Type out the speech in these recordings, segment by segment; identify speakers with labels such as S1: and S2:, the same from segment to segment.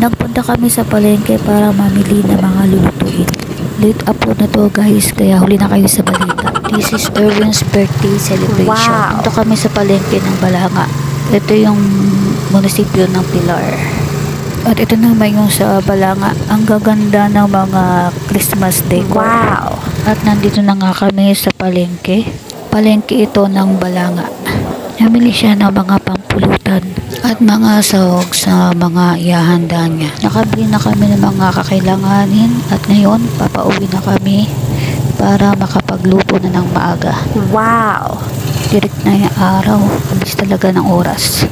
S1: Nagpunta kami sa palengke para mamili ng mga lulutuin. Late upload na to guys, kaya huli na kayo sa balita. This is Erwin's birthday celebration.
S2: Wow.
S1: Punta kami sa palengke ng Balanga. Ito yung munisipyo ng Pilar. At ito naman yung sa Balanga. Ang gaganda ng mga Christmas decor.
S2: Wow.
S1: At nandito na nga kami sa palengke. Palengke ito ng Balanga. Namili siya ng mga pampulutan at mga sahog sa mga ihahanda niya. Nakabili na kami ng mga kakailanganin at ngayon papauwi na kami para makapagluto na ng maaga.
S2: Wow!
S1: Direct na yung araw. Alis talaga ng oras.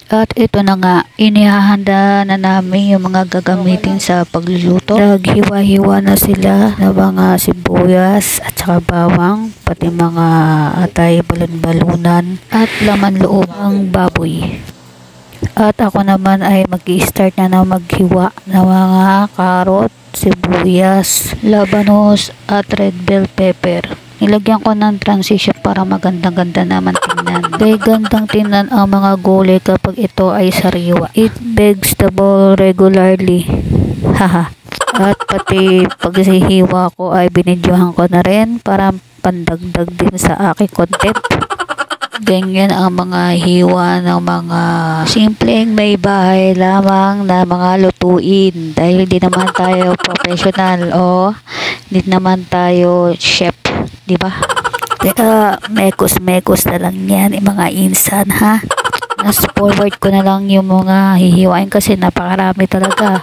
S1: At ito na nga, inihahanda na namin yung mga gagamitin sa pagluluto. Naghiwa-hiwa na sila ng mga sibuyas at saka bawang, pati mga atay, balon-balunan at laman loob ng baboy. At ako naman ay mag-i-start na maghiwa ng mga karot, sibuyas, labanos at red bell pepper. Nilagyan ko ng transition para magandang-ganda naman tingnan. Kaya gandang tingnan ang mga gulay kapag ito ay sariwa. Eat vegetable regularly. Haha. At pati paghihiwa ko ay binidyohan ko na rin para pandagdag din sa aking content. Ganyan ang mga hiwa ng mga simpleng may bahay lamang na mga lutuin. Dahil di naman tayo professional o di naman tayo chef. Diba? Kaya mekos-mekos na lang yan yung mga insan ha. Nas forward ko na lang yung mga hihiwain kasi napakarami talaga.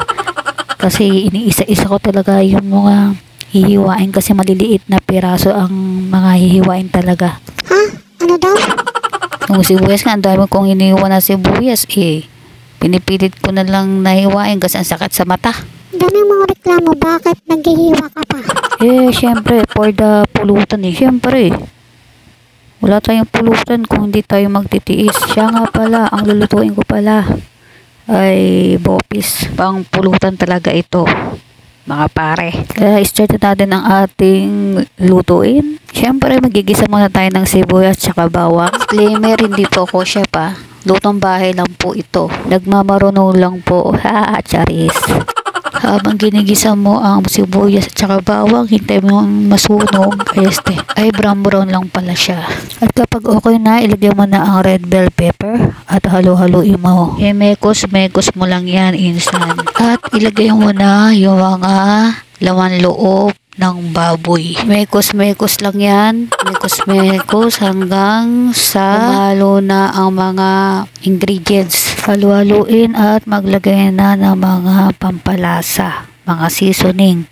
S1: Kasi iniisa-isa ko talaga yung mga hihiwain kasi maliliit na piraso ang mga hihiwain talaga.
S2: Ha? Ano daw?
S1: Yung sibuyas nga, ang dami kong hinihiwa na sibuyas pinipilit ko na lang nahiwain kasi ang sakit sa mata.
S2: Daming mga reklamo, bakit naghihiwa ka pa?
S1: Syempre, for the pulutan syempre. Wala tayong pulutan kung hindi tayo magtitiis. Siya nga pala, ang lulutuin ko pala ay bopis. Pang pulutan talaga ito, mga pare. Kaya start natin ang ating lutuin. Syempre, magigisa muna tayo ng sibuyas at bawang. Disclaimer, hindi po ako chef ha. Lutong bahay lang po ito. Nagmamarunong lang po. Ha, charis. Habang ginigisa mo ang sibuyas at saka bawang, hintay mo masunog, ay brown lang pala siya. At kapag okay na, ilagay mo na ang red bell pepper at halo-haluin mo. Mekos-mekos mo lang yan, insan. At ilagay mo na yung mga laman loob ng baboy. Mekos-mekos lang yan. Mekos-mekos hanggang sa halo na ang mga ingredients. Halu-haluin at maglagay na ng mga pampalasa, mga seasoning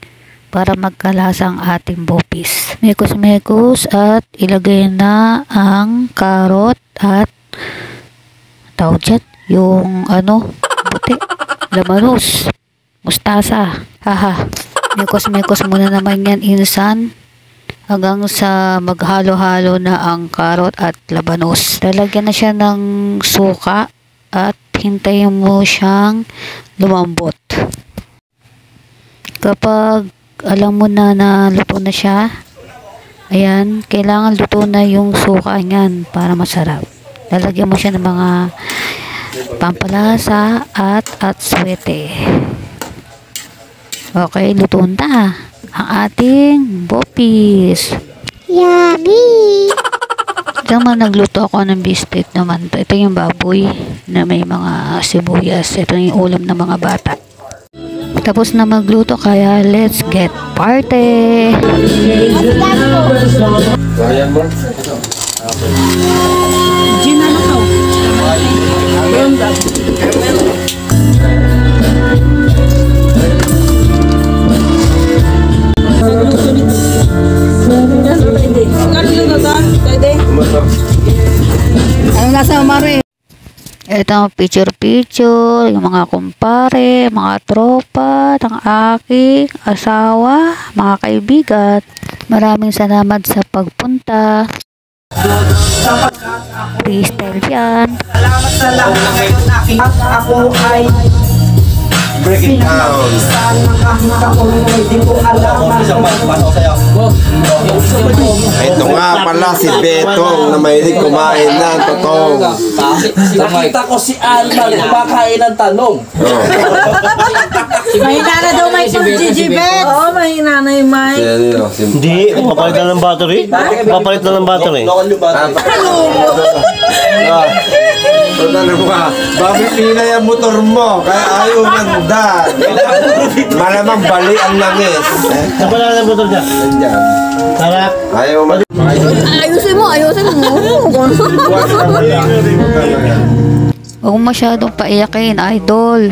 S1: para magkalasa ang ating bopis. Mekos-mekos at ilagay na ang karot at yung buti, labanos, mustasa. Haha. Mekos-mekos muna naman yan, insan, hanggang sa maghalo-halo na ang karot at labanos. Lalagyan na siya ng suka at hintayin mo siyang lumambot. Kapag alam mo na luto na siya, ayan, kailangan luto na yung suka niyan para masarap. Lalagyan mo siya ng mga pampalasa at swete. Okay, luto na ang ating bopis.
S2: Yummy!
S1: Naman nagluto ako ng bistek naman. Ito yung baboy na may mga sibuyas. Ito yung ulam ng mga bata. Tapos na magluto, kaya let's get party!
S2: Ano nasa mare?
S1: Ito picture-picture, yung mga kumpare, mga tropa, ng aking asawa, mga kaibigan. Maraming salamat sa pagpunta. Freestyle yan.
S3: Salamat sa lahat ng aking ako ay break it down. Hindi ko alam.
S4: Ito nga pala si Betong na mahilig kumain ng totong.
S5: Nakita ko si Alma kumakain ng talong.
S6: Mahina na daw may pag-gigibet. Oo, mahina na yung mic.
S7: Hindi, papalit na ng battery. Papalit na ng battery.
S4: Tanong ka, bakit pila yung motor mo? Kaya ayaw manda. Malamang bali ang langis.
S7: Saan pala ng motor dyan?
S4: Nandyan.
S7: Sarap.
S4: Ayaw manda.
S6: Ayusin mo.
S1: Huwag mo masyadong paiyakin, idol.